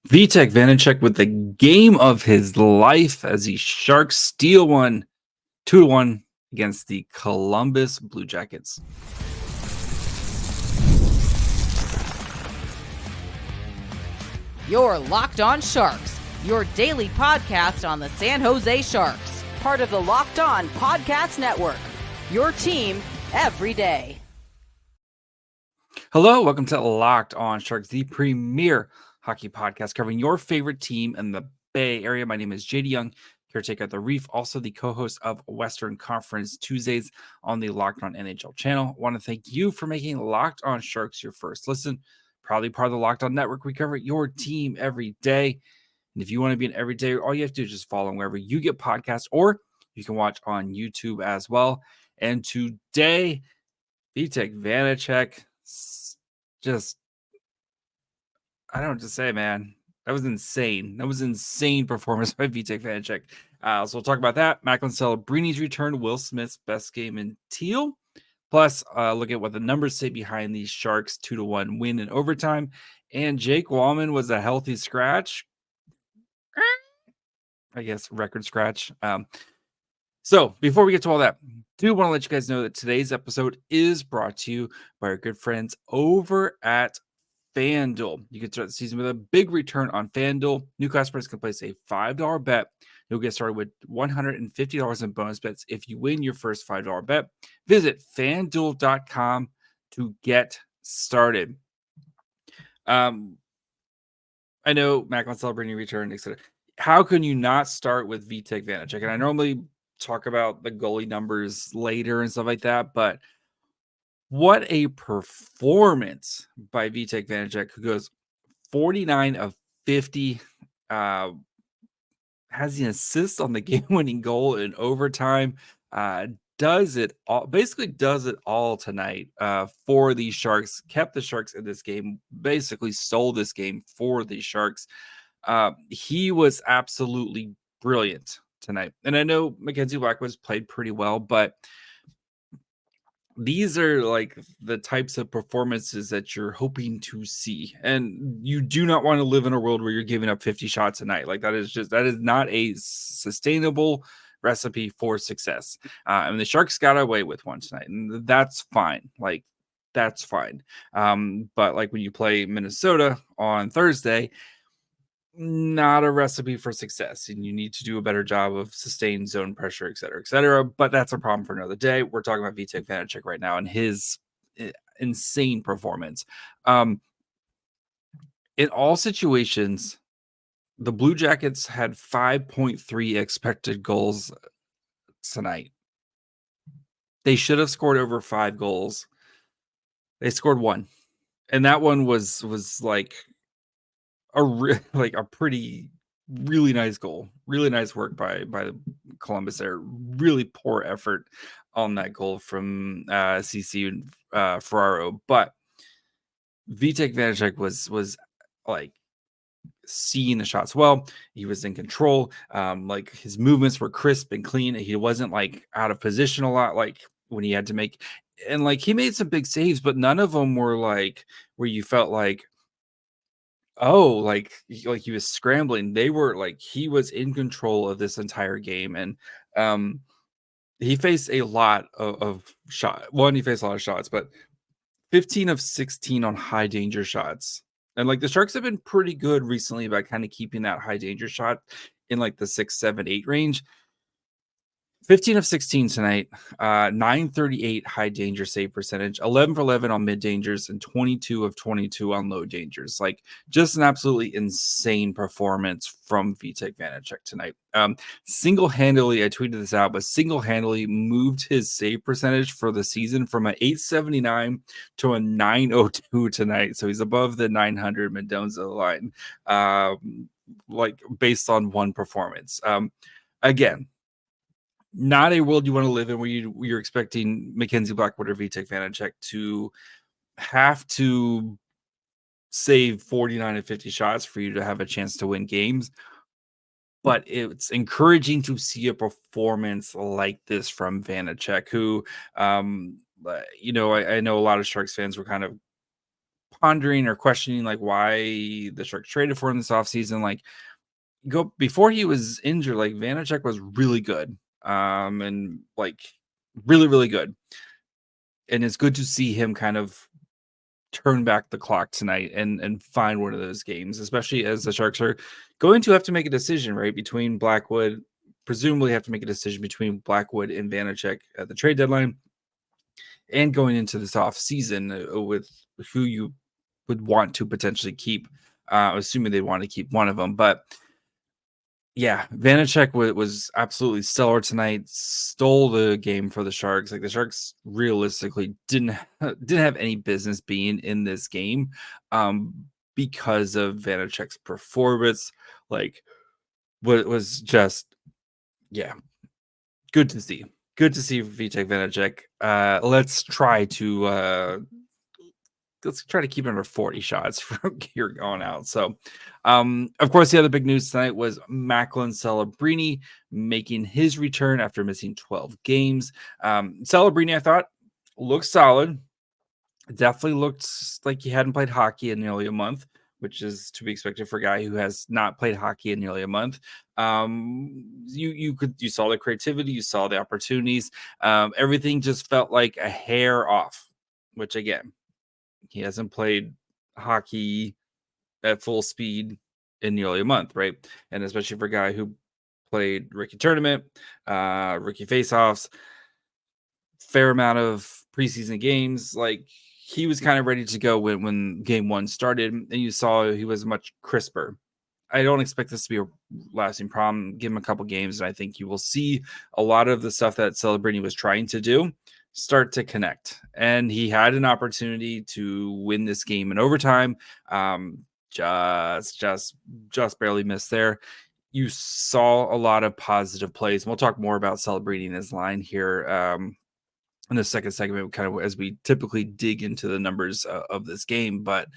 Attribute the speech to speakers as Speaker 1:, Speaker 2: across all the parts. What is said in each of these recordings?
Speaker 1: Vitek Vanecek with the game of his life as the Sharks steal one 2-1 against the Columbus Blue Jackets.
Speaker 2: You're Locked On Sharks, your daily podcast on the San Jose Sharks, part of the Locked On Podcast Network, your team every day.
Speaker 1: Hello, welcome to Locked On Sharks, the premier hockey podcast covering your favorite team in the Bay Area. My name is JD Young, caretaker at the Reef, also the co-host of Western Conference Tuesdays on the Locked On NHL channel. I want to thank you for making Locked On Sharks your first listen. Proudly part of the Locked On Network. We cover your team every day. And if you want to be an everyday, all you have to do is just follow wherever you get podcasts, or you can watch on YouTube as well. And today, Vitek Vanecek, just, I don't know what to say, man. That was insane. That was insane performance by Vitek Vanecek. So we'll talk about that. Macklin Celebrini's return, Will Smith's best game in teal. Plus, look at what the numbers say behind these Sharks 2-1 win in overtime. And Jake Walman was a healthy scratch. I guess record scratch. So before we get to all that, do want to let you guys know that today's episode is brought to you by our good friends over at FanDuel. You can start the season with a big return on FanDuel. New customers can place a $5 bet. You'll get started with $150 in bonus bets if you win your first $5 bet. Visit FanDuel.com to get started. I know Macklin Celebrini returned, etc. How can you not start with Vitek Vanecek? And I normally talk about the goalie numbers later and stuff like that, but what a performance by Vitek Vanecek, who goes 49 of 50, has an assist on the game-winning goal in overtime, does it all tonight for the Sharks, kept the Sharks in this game, basically stole this game for the Sharks. He was absolutely brilliant tonight. And I know Mackenzie Blackwood's played pretty well, but these are like the types of performances that you're hoping to see. And you do not want to live in a world where you're giving up 50 shots a night. Like that is not a sustainable recipe for success. And the Sharks got away with one tonight, and that's fine. Like that's fine. But like when you play Minnesota on Thursday, not a recipe for success, and you need to do a better job of sustained zone pressure, et cetera, et cetera. But that's a problem for another day. We're talking about Vitek Vanecek right now and his insane performance. In all situations, the Blue Jackets had 5.3 expected goals tonight. They should have scored over 5 goals. They scored 1, and that one was like a pretty really nice goal. Really nice work by Columbus there. Really poor effort on that goal from CC and Ferraro. But Vitek Vanecek was like seeing the shots well. He was in control. Like his movements were crisp and clean. He wasn't like out of position a lot, like when he had to make, and like he made some big saves, but none of them were like where you felt like, oh, like he was scrambling. They were like he was in control of this entire game, and he faced a lot of shot. One, he faced a lot of shots, but 15 of 16 on high danger shots. And like the Sharks have been pretty good recently about kind of keeping that high danger shot in like the 6, 7, 8 range. 15 of 16 tonight, 938 high danger save percentage, 11 for 11 on mid dangers, and 22 of 22 on low dangers. Like just an absolutely insane performance from Vitek Vanecek tonight. Single-handedly, I tweeted this out, but single-handedly moved his save percentage for the season from an 879 to a 902 tonight. So he's above the 900 Mendoza line, like based on one performance. Again, not a world you want to live in where you're expecting Mackenzie Blackwood or Vitek Vanecek to have to save 49 and 50 shots for you to have a chance to win games. But it's encouraging to see a performance like this from Vanecek, who, I know a lot of Sharks fans were kind of pondering or questioning like why the Sharks traded for him this offseason, like go before he was injured, like Vanecek was really good. And like really, really good. And it's good to see him kind of turn back the clock tonight and find one of those games, especially as the Sharks are going to have to make a decision, right? Between Blackwood, presumably have to make a decision between Blackwood and Vanecek at the trade deadline, and going into this off season with who you would want to potentially keep, assuming they want to keep one of them. But yeah, Vanecek was absolutely stellar tonight. Stole the game for the Sharks. Like the Sharks realistically didn't have any business being in this game, because of Vanecek's performance. Like, what was just good to see. Good to see Vitek Vanecek. Let's try to keep it under 40 shots from here going out. So, of course, the other big news tonight was Macklin Celebrini making his return after missing 12 games. Celebrini, I thought, looked solid. Definitely looked like he hadn't played hockey in nearly a month, which is to be expected for a guy who has not played hockey in nearly a month. You saw the creativity, you saw the opportunities. Everything just felt like a hair off, which again, he hasn't played hockey at full speed in nearly a month, right? And especially for a guy who played rookie tournament, rookie faceoffs, fair amount of preseason games, like he was kind of ready to go when game one started, and you saw he was much crisper. I don't expect this to be a lasting problem. Give him a couple games, and I think you will see a lot of the stuff that Celebrini was trying to do start to connect. And he had an opportunity to win this game in overtime. Just barely missed there. You saw a lot of positive plays. And we'll talk more about Celebrini in his line here in the second segment, kind of as we typically dig into the numbers of this game. But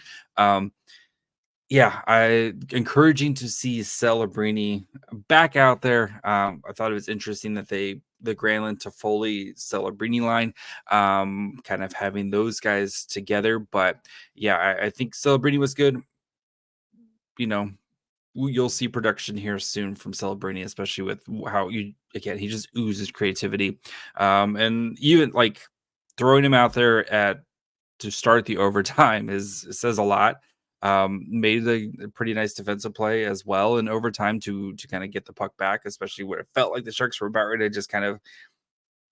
Speaker 1: encouraging to see Celebrini back out there. I thought it was interesting that the Granlund to Foley Celebrini line, kind of having those guys together. But yeah, I think Celebrini was good. You know, you'll see production here soon from Celebrini, especially with how he just oozes creativity. And even like throwing him out there to start the overtime says a lot. Made a pretty nice defensive play as well in overtime to kind of get the puck back, especially where it felt like the Sharks were about ready to just kind of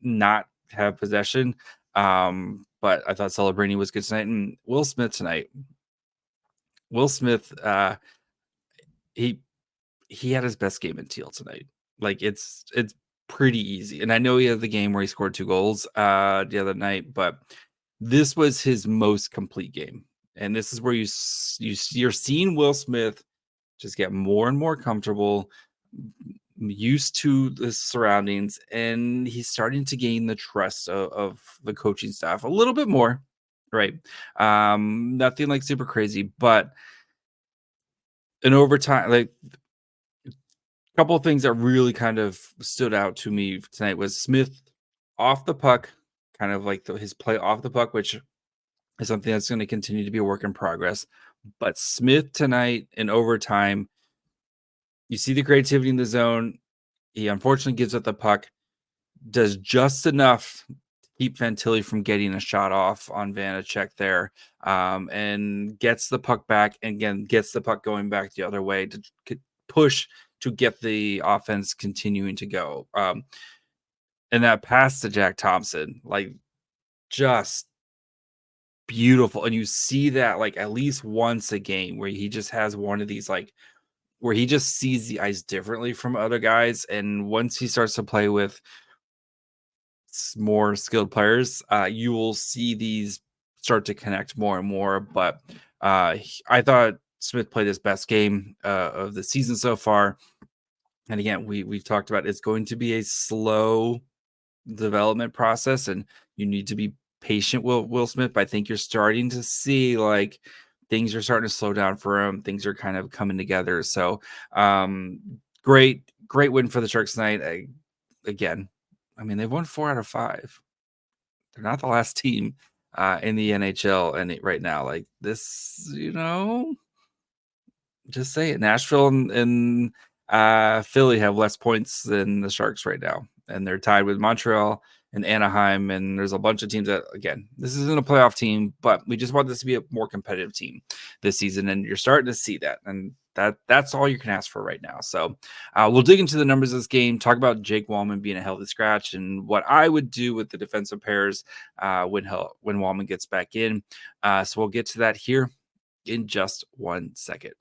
Speaker 1: not have possession. But I thought Celebrini was good tonight, and Will Smith tonight. Will Smith, he had his best game in teal tonight. Like it's pretty easy, and I know he had the game where he scored 2 goals the other night, but this was his most complete game. And this is where you're seeing Will Smith just get more and more comfortable, used to the surroundings, and he's starting to gain the trust of the coaching staff a little bit more, right? Nothing like super crazy, but in overtime, like a couple of things that really kind of stood out to me tonight was Smith off the puck, kind of like his play off the puck, which is something that's going to continue to be a work in progress. But Smith tonight in overtime, you see the creativity in the zone. He unfortunately gives up the puck, does just enough to keep Fantilli from getting a shot off on Vanecek there, and gets the puck back, and again, gets the puck going back the other way to push to get the offense continuing to go. And that pass to Jack Thompson, like just beautiful. And you see that like at least once a game where he just has one of these like where he just sees the ice differently from other guys. And once he starts to play with more skilled players, you will see these start to connect more and more. But I thought Smith played his best game of the season so far. And again, we've talked about it's going to be a slow development process, and you need to be patient with Will Smith. But I think you're starting to see like things are starting to slow down for him. Things are kind of coming together. So great win for the Sharks tonight. Again, I mean, they've won 4 out of 5. They're not the last team. in the NHL and right now. Like this, just say it. Nashville and Philly have less points than the Sharks right now, and they're tied with Montreal and Anaheim. And there's a bunch of teams that, again, this isn't a playoff team, but we just want this to be a more competitive team this season, and you're starting to see that. And that's all you can ask for right now. So we'll dig into the numbers of this game, talk about Jake Walman being a healthy scratch, and what I would do with the defensive pairs when Walman gets back in. So we'll get to that here in just 1 second.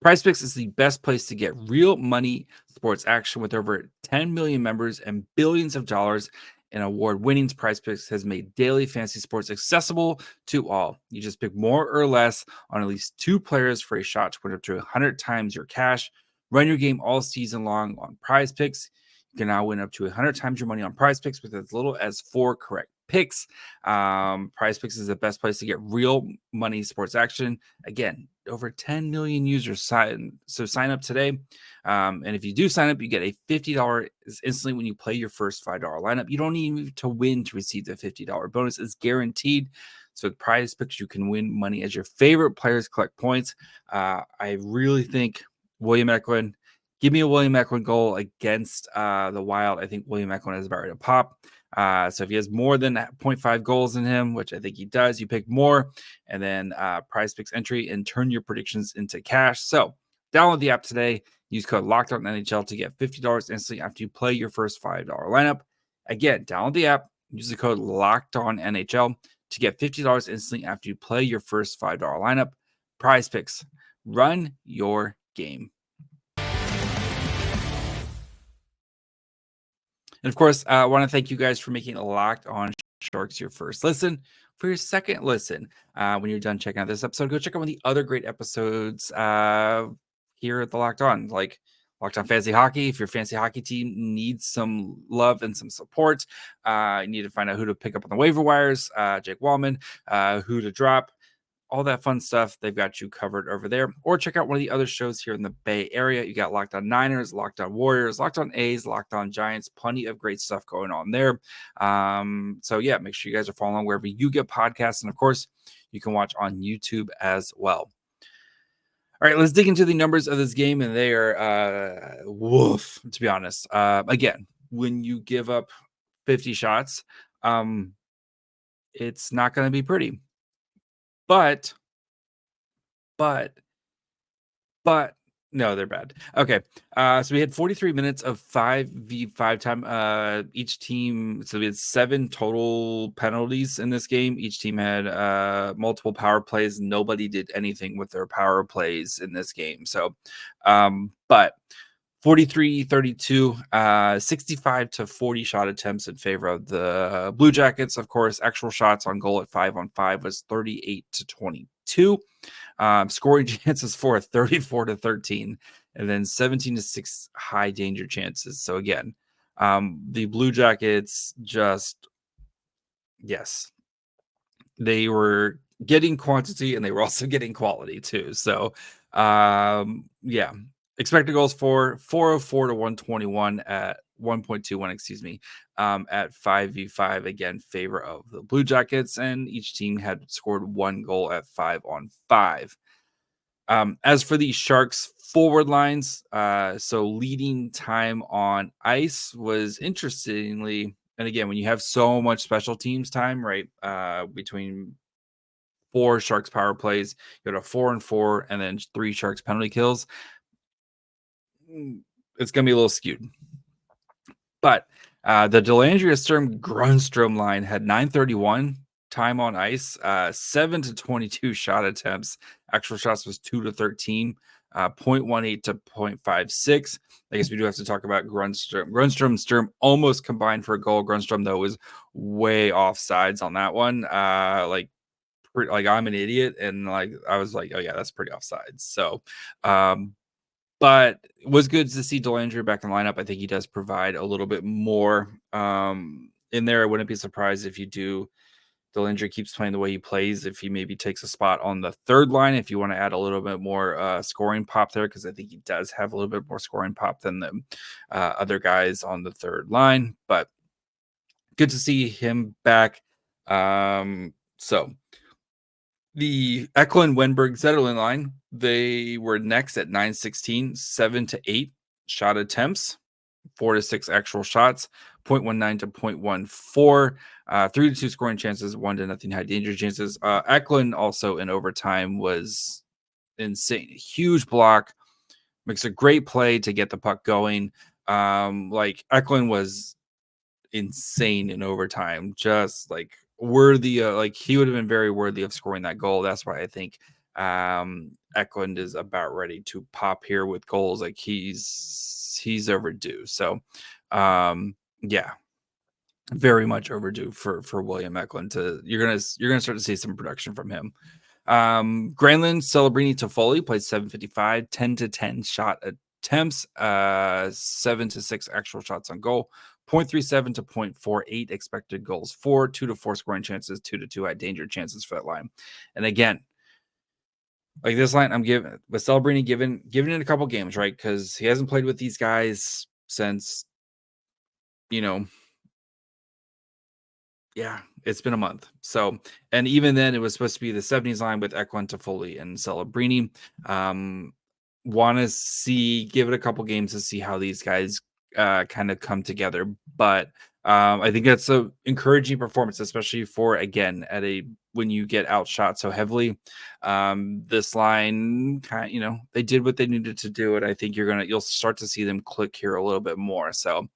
Speaker 1: PrizePicks is the best place to get real money sports action with over 10 million members and billions of dollars in award winnings. PrizePicks has made daily fantasy sports accessible to all. You just pick more or less on at least 2 players for a shot to win up to 100 times your cash. Run your game all season long on PrizePicks. You can now win up to 100 times your money on PrizePicks with as little as 4 correct picks. PrizePicks is the best place to get real money sports action. Again, over 10 million users sign up today. And if you do sign up, you get a $50 instantly when you play your first $5 lineup. You don't need to win to receive the $50 bonus. It's guaranteed. So with PrizePicks, you can win money as your favorite players collect points. I really think William Eklund, give me a William Eklund goal against the Wild. I think William Eklund is about ready to pop. So if he has more than 0.5 goals in him, which I think he does, you pick more, and then PrizePicks entry and turn your predictions into cash. So download the app today. Use code LOCKEDONNHL to get $50 instantly after you play your first $5 lineup. Again, download the app. Use the code LOCKEDONNHL to get $50 instantly after you play your first $5 lineup. PrizePicks. Run your game. And of course, I want to thank you guys for making Locked On Sharks your first listen. For your second listen, when you're done checking out this episode, go check out one of the other great episodes here at the Locked On, like Locked On Fantasy Hockey. If your fantasy hockey team needs some love and some support, you need to find out who to pick up on the waiver wires, Jake Walman, who to drop. All that fun stuff, they've got you covered over there. Or check out one of the other shows here in the Bay Area. You got Locked On Niners, Locked On Warriors, Locked On A's, Locked On Giants. Plenty of great stuff going on there. So yeah, make sure you guys are following wherever you get podcasts. And of course, you can watch on YouTube as well. All right, let's dig into the numbers of this game. And they are woof, to be honest. Again, when you give up 50 shots, it's not going to be pretty. But no, they're bad. Okay. So we had 43 minutes of 5v5 time. Each team, so we had 7 total penalties in this game. Each team had multiple power plays. Nobody did anything with their power plays in this game. So, but 43-32, 65 to 40 shot attempts in favor of the Blue Jackets. Of course, actual shots on goal at 5-on-5 was 38 to 22. Scoring chances for 34 to 13, and then 17 to 6 high danger chances. So again, the Blue Jackets yes, they were getting quantity and they were also getting quality too. So yeah. Expected goals for 404 to 121 at 1.21, at 5v5, again, favor of the Blue Jackets, and each team had scored 1 goal at 5-on-5. As for the Sharks forward lines, so leading time on ice was interestingly, and again, when you have so much special teams time, right, between 4 Sharks power plays, you got a 4-and-4, and then 3 Sharks penalty kills, it's going to be a little skewed. But the Dellandrea Sturm Grundstrom line had 9:31 time on ice, 7 to 22 shot attempts. Actual shots was 2 to 13, 0.18 to 0.56. I guess we do have to talk about Grundstrom. Grundstrom and Sturm almost combined for a goal. Grundstrom, though, was way off sides on that one. Like I'm an idiot, and like I was like, oh yeah, that's pretty offsides. So but it was good to see Dellandrea back in the lineup. I think he does provide a little bit more in there. I wouldn't be surprised if you do Dellinger keeps playing the way he plays, if he maybe takes a spot on the third line, if you want to add a little bit more scoring pop there, because I think he does have a little bit more scoring pop than the other guys on the third line. But good to see him back. So the Eklund, Wenberg, Zetterlund line, they were next at 9-16, 7-8 shot attempts, 4-6 actual shots, 0.19 to 0.14, 3-2 scoring chances, 1-0 high danger chances. Eklund also in overtime was insane. Huge block, makes a great play to get the puck going. Like Eklund was insane in overtime, just like worthy of, like he would have been very worthy of scoring that goal. That's why I think Eklund is about ready to pop here with goals. Like he's overdue. So yeah, very much overdue for William Eklund to you're gonna start to see some production from him. Granlund, Celebrini, Toffoli played 755, 10-10 shot attempts, 7-6 actual shots on goal, 0.37 to 0.48 expected goals for, 2-4 scoring chances, 2-2 high danger chances for that line. And again, like this line, I'm giving with Celebrini giving it a couple games, right? Because he hasn't played with these guys since, yeah, it's been a month. So, and even then, it was supposed to be the 70s line with Eklund, Toffoli, and Celebrini. Want to give it a couple games to see how these guys kind of come together. But I think that's an encouraging performance, especially for, again, when you get outshot so heavily. This line kind of, they did what they needed to do, and I think you'll start to see them click here a little bit more. So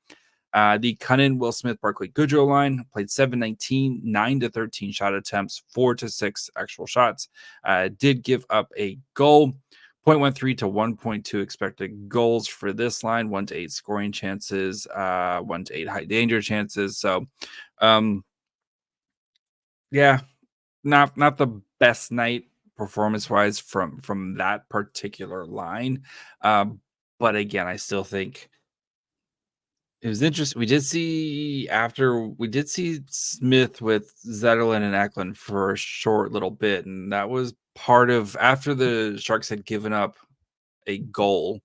Speaker 1: the Cunnin, Will Smith, Barclay Goodrow line played 7-19, 9-13 shot attempts, 4-6 actual shots. Did give up a goal, 0.13 to 1.2 expected goals for this line, 1-8 scoring chances, 1-8 high danger chances. So, yeah, not the best night performance wise from that particular line. But again, I still think it was interesting. We did see Smith with Zetterlund and Eklund for a short little bit, and that was part of after the Sharks had given up a goal.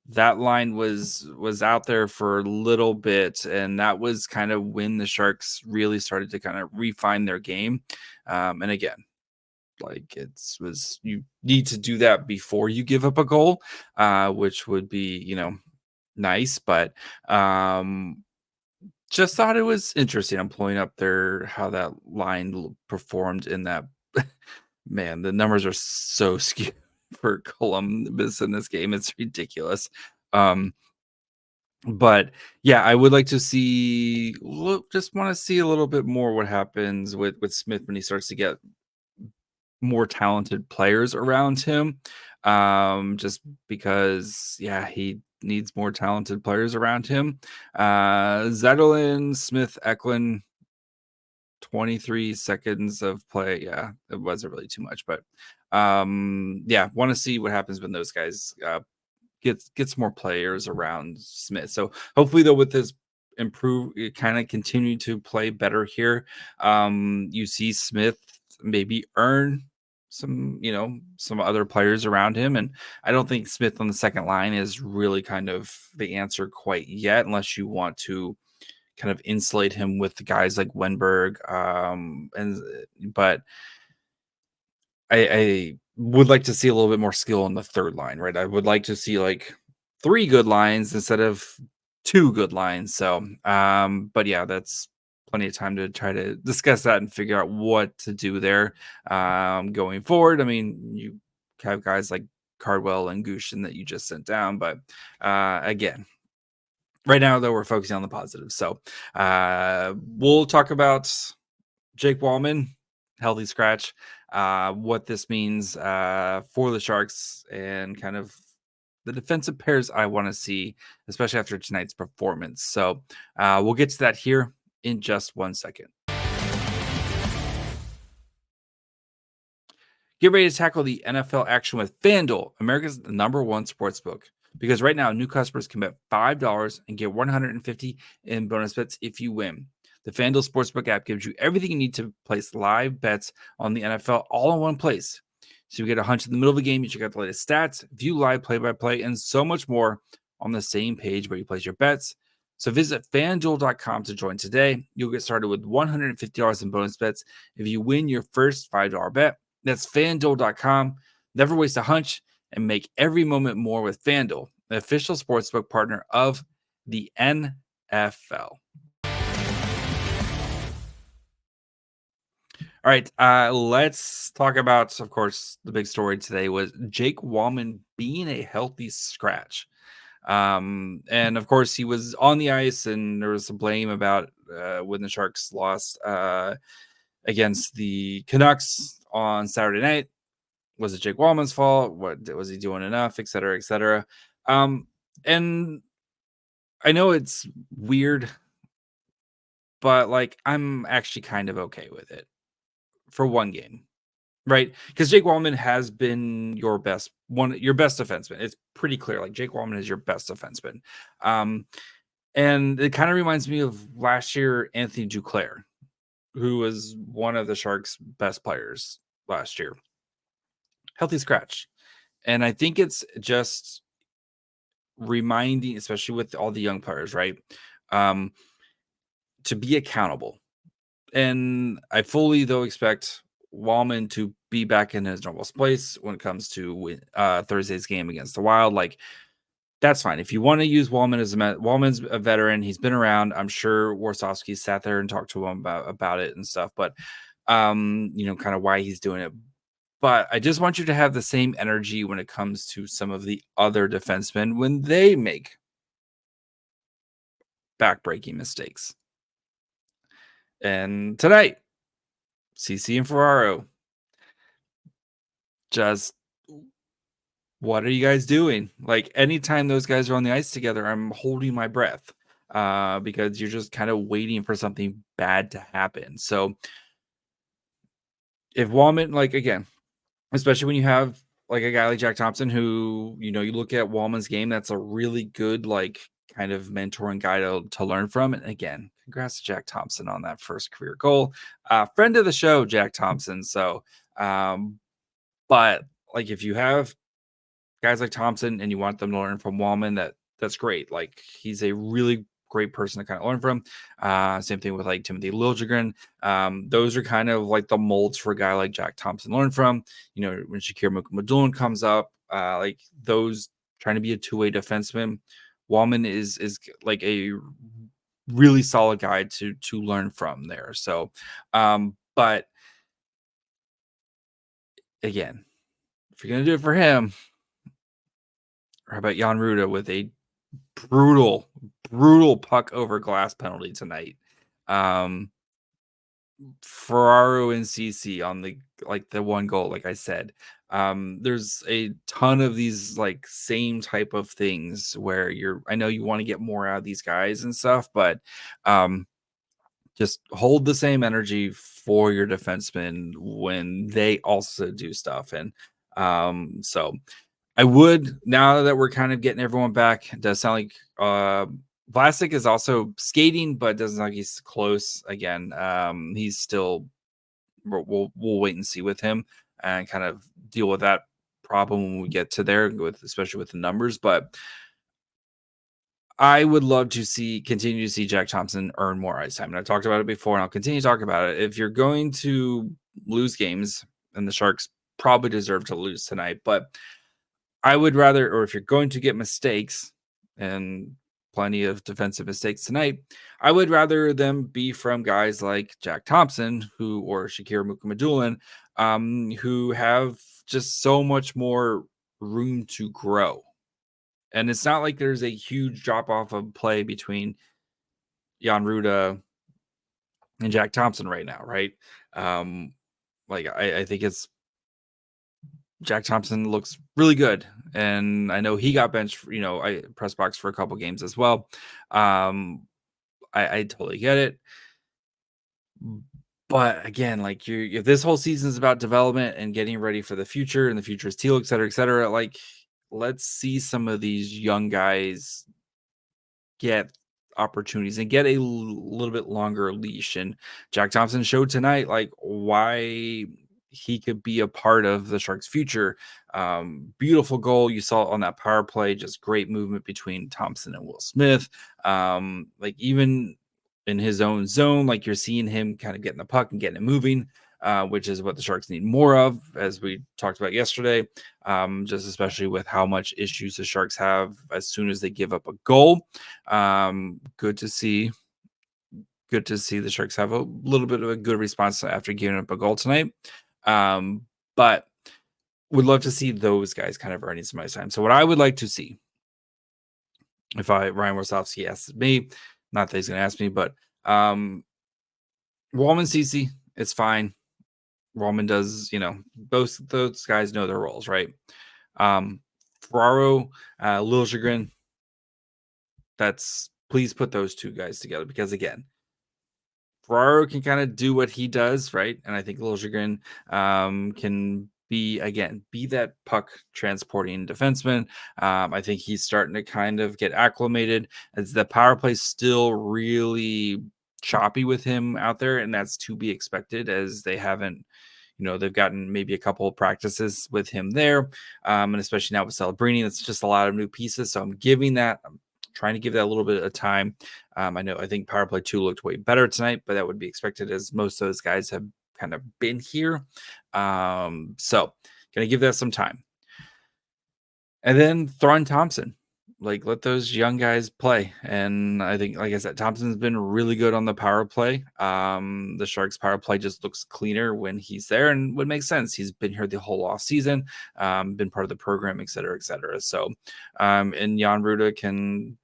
Speaker 1: That line was out there for a little bit, and that was kind of when the Sharks really started to kind of refine their game. And again, like you need to do that before you give up a goal, which would be nice, but just thought it was interesting. I'm pulling up how that line performed in that. Man, the numbers are so skewed for Columbus in this game. It's ridiculous. But yeah, I would like to just want to see a little bit more what happens with Smith when he starts to get more talented players around him. Just because, yeah, he needs more talented players around him. Zetterlund, Smith, Eklund, 23 seconds of play. Yeah, it wasn't really too much, but yeah, want to see what happens when those guys gets more players around Smith. So hopefully, though, with this kind of continue to play better here, you see Smith maybe earn some other players around him. And I don't think Smith on the second line is really kind of the answer quite yet, unless you want to kind of insulate him with guys like Wenberg. But I would like to see a little bit more skill on the third line, right? I would like to see like 3 good lines instead of 2 good lines. So, but yeah, that's plenty of time to try to discuss that and figure out what to do there going forward. I mean, you have guys like Cardwell and Gushin that you just sent down, but again, right now though we're focusing on the positives. So we'll talk about Jake Walman, healthy scratch, what this means for the Sharks and kind of the defensive pairs I want to see, especially after tonight's performance. So we'll get to that here in just 1 second. Get ready to tackle the NFL action with FanDuel, America's #1 sportsbook. Because right now, new customers can bet $5 and get $150 in bonus bets if you win. The FanDuel Sportsbook app gives you everything you need to place live bets on the NFL all in one place. So you get a hunch in the middle of a game, you check out the latest stats, view live play-by-play, and so much more on the same page where you place your bets. So visit FanDuel.com to join today. You'll get started with $150 in bonus bets if you win your first $5 bet. That's FanDuel.com. Never waste a hunch and make every moment more with FanDuel, the official sportsbook partner of the NFL. All right, let's talk about, of course, the big story today was Jake Walman being a healthy scratch. And of course, he was on the ice, and there was some blame about when the Sharks lost against the Canucks on Saturday night. Was it Jake Walman's fault? What was he doing enough, et cetera, et cetera? And I know it's weird, but like I'm actually kind of okay with it for one game, right? Because Jake Walman has been your best defenseman. It's pretty clear. Like Jake Walman is your best defenseman. And it kind of reminds me of last year, Anthony Duclair, who was one of the Sharks' best players last year. Healthy scratch. And I think it's just reminding, especially with all the young players, right? To be accountable. And I fully, though, expect Walman to be back in his normal place when it comes to Thursday's game against the Wild. Like, that's fine. If you want to use Walman Walman's a veteran, he's been around. I'm sure Warsofsky sat there and talked to him about it and stuff, but kind of why he's doing it. But I just want you to have the same energy when it comes to some of the other defensemen when they make backbreaking mistakes. And tonight, CC and Ferraro, just what are you guys doing? Like anytime those guys are on the ice together, I'm holding my breath because you're just kind of waiting for something bad to happen. So if Walman, like again, especially when you have like a guy like Jack Thompson, who, you look at Walman's game, that's a really good, like kind of mentoring guy to learn from. And again, congrats to Jack Thompson on that first career goal. Friend of the show, Jack Thompson. So, but like if you have guys like Thompson and you want them to learn from Walman, that's great. Like he's a really great person to kind of learn from. Same thing with like Timothy Liljegren. Those are kind of like the molds for a guy like Jack Thompson to learn from. When Shakir Mukhamadullin comes up, like those trying to be a two-way defenseman, Walman is like a really solid guy to learn from there. So, but again, if you're gonna do it for him, how about Jan Ruda with a brutal puck over glass penalty tonight? Ferraro and CC on the one goal, like I said. There's a ton of these like same type of things where I know you want to get more out of these guys and stuff, but just hold the same energy for your defensemen when they also do stuff. And so I would, now that we're kind of getting everyone back, it does sound like Vlasic is also skating, but doesn't look like he's close again. He's still, we'll wait and see with him and kind of deal with that problem when we get to there, especially with the numbers. But I would love to continue to see Jack Thompson earn more ice time. And I talked about it before, and I'll continue to talk about it. If you're going to lose games, and the Sharks probably deserve to lose tonight, but I would rather, or if you're going to get mistakes, and plenty of defensive mistakes tonight, I would rather them be from guys like Jack Thompson, or Shakir Mukhamadullin, who have just so much more room to grow. And it's not like there's a huge drop off of play between Jan Ruda and Jack Thompson right now, right? I think it's Jack Thompson looks really good, and I know he got benched, press box for a couple games as well. I totally get it. But again, like if this whole season is about development and getting ready for the future, and the future is teal, et cetera, like let's see some of these young guys get opportunities and get a little bit longer leash. And Jack Thompson showed tonight like why he could be a part of the Sharks' future. Beautiful goal you saw on that power play, just great movement between Thompson and Will Smith. Like even in his own zone, like you're seeing him kind of getting the puck and getting it moving. Which is what the Sharks need more of, as we talked about yesterday, just especially with how much issues the Sharks have as soon as they give up a goal. Good to see the Sharks have a little bit of a good response after giving up a goal tonight. But would love to see those guys kind of earning some ice time. So what I would like to see, if Ryan Warsofsky asks me, not that he's going to ask me, but Walman Cece, it's fine. Walman does, both those guys know their roles, right? Ferraro, Liljegren, please put those two guys together, because again, Ferraro can kind of do what he does, right? And I think Liljegren can be that puck transporting defenseman. I think he's starting to kind of get acclimated, as the power play still really choppy with him out there, and that's to be expected, as they haven't, they've gotten maybe a couple of practices with him there, and especially now with Celebrini, it's just a lot of new pieces. So I'm trying to give that a little bit of time. I think power play 2 looked way better tonight, but that would be expected, as most of those guys have kind of been here. So gonna give that some time, and then Thron Thompson. Like, let those young guys play. And I think, like I said, Thompson's been really good on the power play. The Sharks power play just looks cleaner when he's there, and would make sense. He's been here the whole off season, been part of the program, et cetera, et cetera. So, and Jan Ruda can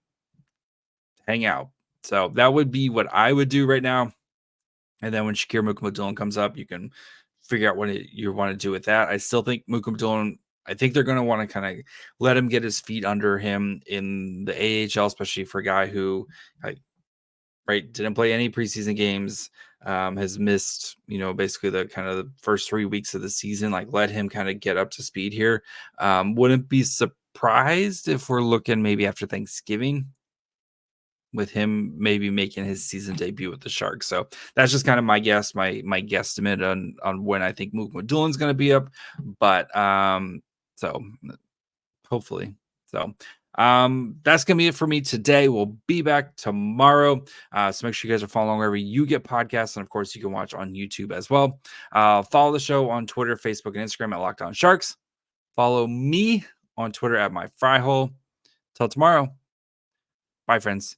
Speaker 1: hang out. So that would be what I would do right now. And then when Shakir Mukhamadullin comes up, you can figure out what you want to do with that. I still think Mukhamadullin, I think they're going to want to kind of let him get his feet under him in the AHL, especially for a guy who, didn't play any preseason games, has missed, basically the kind of the first 3 weeks of the season. Like, let him kind of get up to speed here. Wouldn't be surprised if we're looking maybe after Thanksgiving, with him maybe making his season debut with the Sharks. So that's just kind of my guess, my guesstimate on when I think Mukhamadulin's going to be up. But so hopefully. So that's going to be it for me today. We'll be back tomorrow. So make sure you guys are following wherever you get podcasts. And of course, you can watch on YouTube as well. Follow the show on Twitter, Facebook, and Instagram at Locked On Sharks. Follow me on Twitter at MyFryhole. Till tomorrow. Bye, friends.